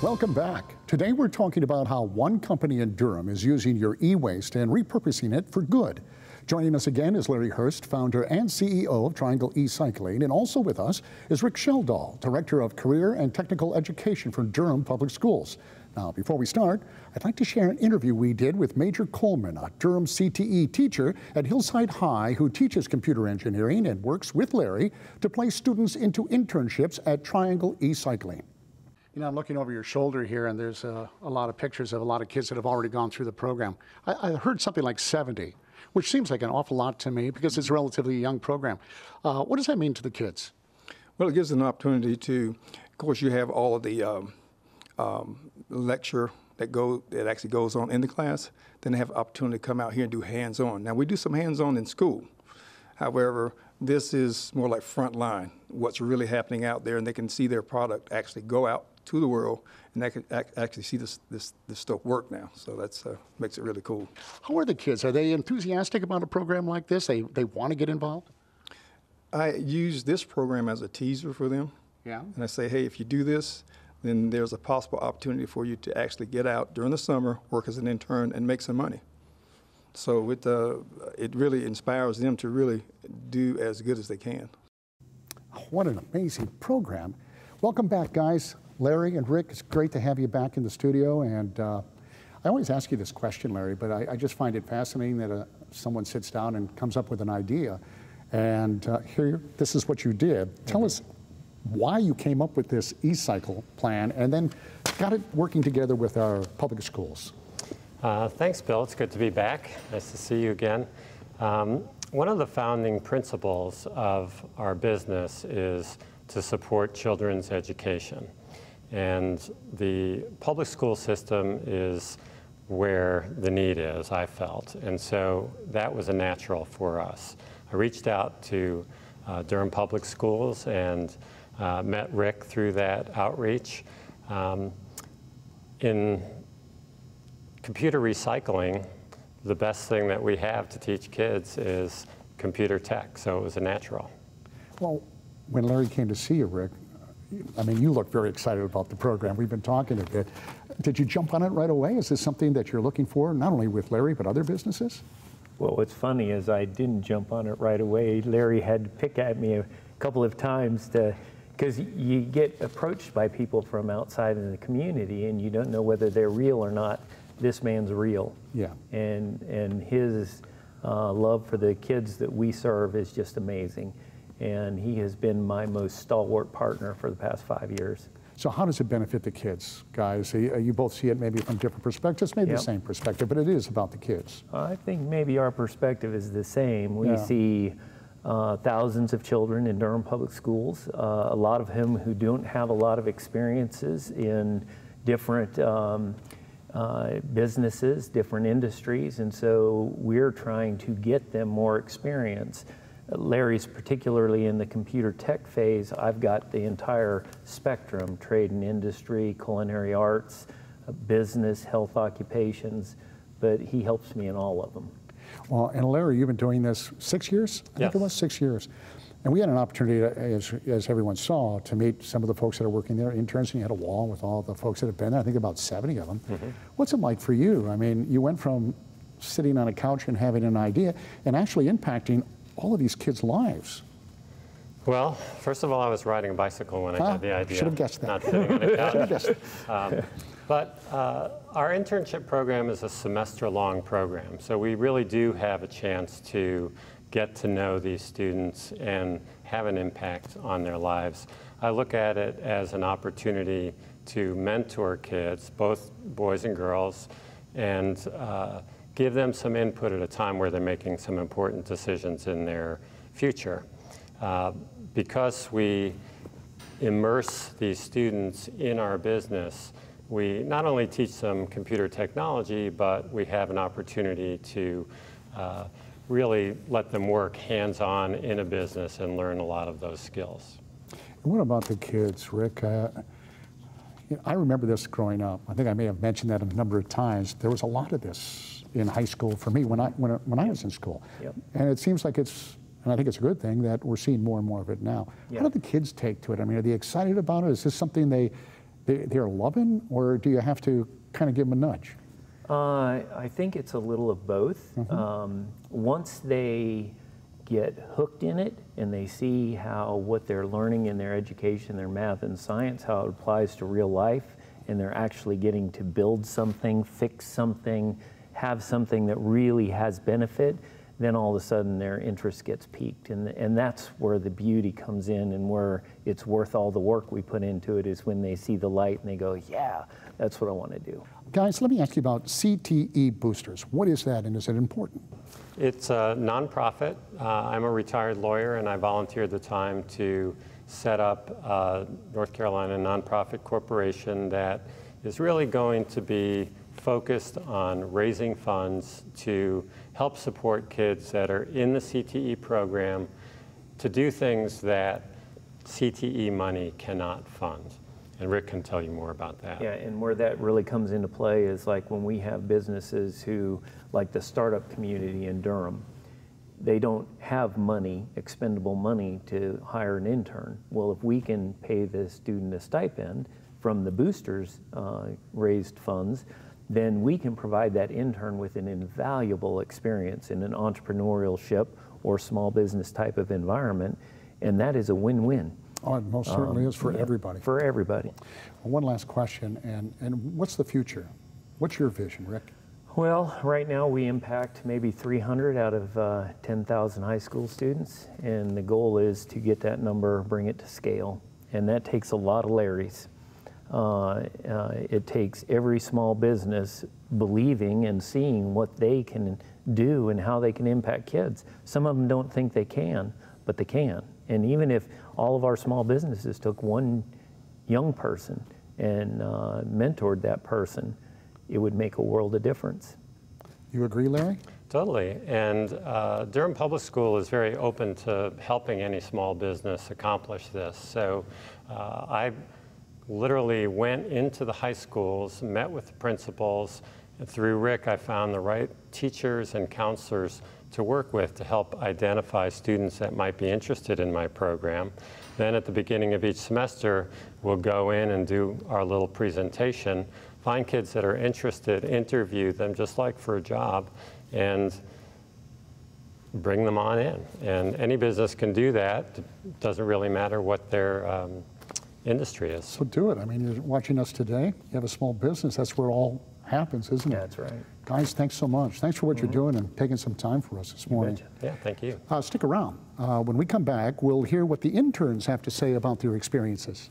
Welcome back. Today we're talking about how one company in Durham is using your e-waste and repurposing it for good. Joining us again is Larry Herst, founder and CEO of Triangle E-Cycling, and also with us is Rick Sheldahl, Director of Career and Technical Education for Durham Public Schools. Now, before we start, I'd like to share an interview we did with Major Coleman, a Durham CTE teacher at Hillside High who teaches computer engineering and works with Larry to place students into internships at Triangle E-Cycling. You know, I'm looking over your shoulder here, and there's a lot of pictures of a lot of kids that have already gone through the program. I heard something like 70, which seems like an awful lot to me because it's a relatively young program. What does that mean to the kids? Well, it gives them an opportunity to, of course, you have all of the lecture that actually goes on in the class. Then they have an opportunity to come out here and do hands-on. Now, we do some hands-on in school. However, this is more like front line, what's really happening out there, and they can see their product actually go out to the world, and they can actually see this stuff work now. So that's makes it really cool. How are the kids? Are they enthusiastic about a program like this? They want to get involved? I use this program as a teaser for them. Yeah. And I say, hey, if you do this, then there's a possible opportunity for you to actually get out during the summer, work as an intern, and make some money. So it really inspires them to really do as good as they can. What an amazing program. Welcome back, guys. Larry and Rick, it's great to have you back in the studio. And I always ask you this question, Larry, but I just find it fascinating that someone sits down and comes up with an idea. And here, this is what you did. Tell us why you came up with this e-cycle plan and then got it working together with our public schools. Thanks, Bill. It's good to be back. Nice to see you again. One of the founding principles of our business is to support children's education. And the public school system is where the need is, I felt. And so that was a natural for us. I reached out to Durham Public Schools and met Rick through that outreach. In computer recycling, the best thing that we have to teach kids is computer tech, so it was a natural. Well, when Larry came to see you, Rick, I mean, you look very excited about the program. We've been talking a bit. Did you jump on it right away? Is this something that you're looking for, not only with Larry, but other businesses? Well, what's funny is I didn't jump on it right away. Larry had to pick at me a couple of times because you get approached by people from outside of the community and you don't know whether they're real or not. This man's real. Yeah. And his love for the kids that we serve is just amazing. And he has been my most stalwart partner for the past 5 years. So how does it benefit the kids, guys? You both see it maybe from different perspectives, maybe the same perspective, but it is about the kids. I think maybe our perspective is the same. We see thousands of children in Durham Public Schools, a lot of whom who don't have a lot of experiences in different businesses, different industries, and so we're trying to get them more experience. Larry's particularly in the computer tech phase. I've got the entire spectrum, trade and industry, culinary arts, business, health occupations, but he helps me in all of them. Well, and Larry, you've been doing this 6 years? I think it was 6 years. And we had an opportunity, as everyone saw, to meet some of the folks that are working there, interns, and you had a wall with all the folks that have been there, I think about 70 of them. What's it like for you? I mean, you went from sitting on a couch and having an idea and actually impacting all of these kids' lives. Well, first of all, I was riding a bicycle when I had the idea. Should have guessed that. Not sitting on a couch. Should have guessed. But our internship program is a semester-long program, so we really do have a chance to get to know these students and have an impact on their lives. I look at it as an opportunity to mentor kids, both boys and girls, and give them some input at a time where they're making some important decisions in their future. Because we immerse these students in our business, we not only teach them computer technology, but we have an opportunity to really let them work hands-on in a business and learn a lot of those skills. What about the kids, Rick? I remember this growing up. I think I may have mentioned that a number of times. There was a lot of this in high school for me when I was in school. And it seems like it's, and I think it's a good thing that we're seeing more and more of it now. How do the kids take to it? I mean, are they excited about it? Is this something they they're loving, or do you have to kind of give them a nudge? I think it's a little of both. Once they get hooked in it and they see how what they're learning in their education, their math and science, how it applies to real life, and they're actually getting to build something, fix something, have something that really has benefit, then all of a sudden their interest gets piqued. And that's where the beauty comes in, and where it's worth all the work we put into it, is when they see the light and they go, yeah, that's what I want to do. Guys, let me ask you about CTE boosters. What is that, and is it important? It's a nonprofit. I'm a retired lawyer, and I volunteered the time to set up a North Carolina nonprofit corporation that is really going to be focused on raising funds to help support kids that are in the CTE program to do things that CTE money cannot fund. And Rick can tell you more about that. Yeah, and where that really comes into play is like when we have businesses who, like the startup community in Durham, they don't have money, expendable money, to hire an intern. Well, if we can pay the student a stipend from the boosters raised funds, then we can provide that intern with an invaluable experience in an entrepreneurship or small business type of environment, and that is a win-win. Oh, it most certainly is for everybody. For everybody. Well, one last question, and what's the future? What's your vision, Rick? Well, right now we impact maybe 300 out of 10,000 high school students, and the goal is to get that number, bring it to scale, and that takes a lot of Larrys. It takes every small business believing and seeing what they can do and how they can impact kids. Some of them don't think they can, but they can. And even if all of our small businesses took one young person and mentored that person, it would make a world of difference. You agree, Larry? Totally. And Durham Public School is very open to helping any small business accomplish this. So I literally went into the high schools, met with the principals, and through Rick I found the right teachers and counselors to work with to help identify students that might be interested in my program. Then at the beginning of each semester, we'll go in and do our little presentation, find kids that are interested, interview them just like for a job, and bring them on in. And any business can do that. It doesn't really matter what their industry is. So do it. I mean, you're watching us today, you have a small business, that's where it all happens, isn't it? That's right. Guys, thanks so much. Thanks for what you're doing and taking some time for us this morning. Yeah, thank you. Stick around. When we come back, we'll hear what the interns have to say about their experiences.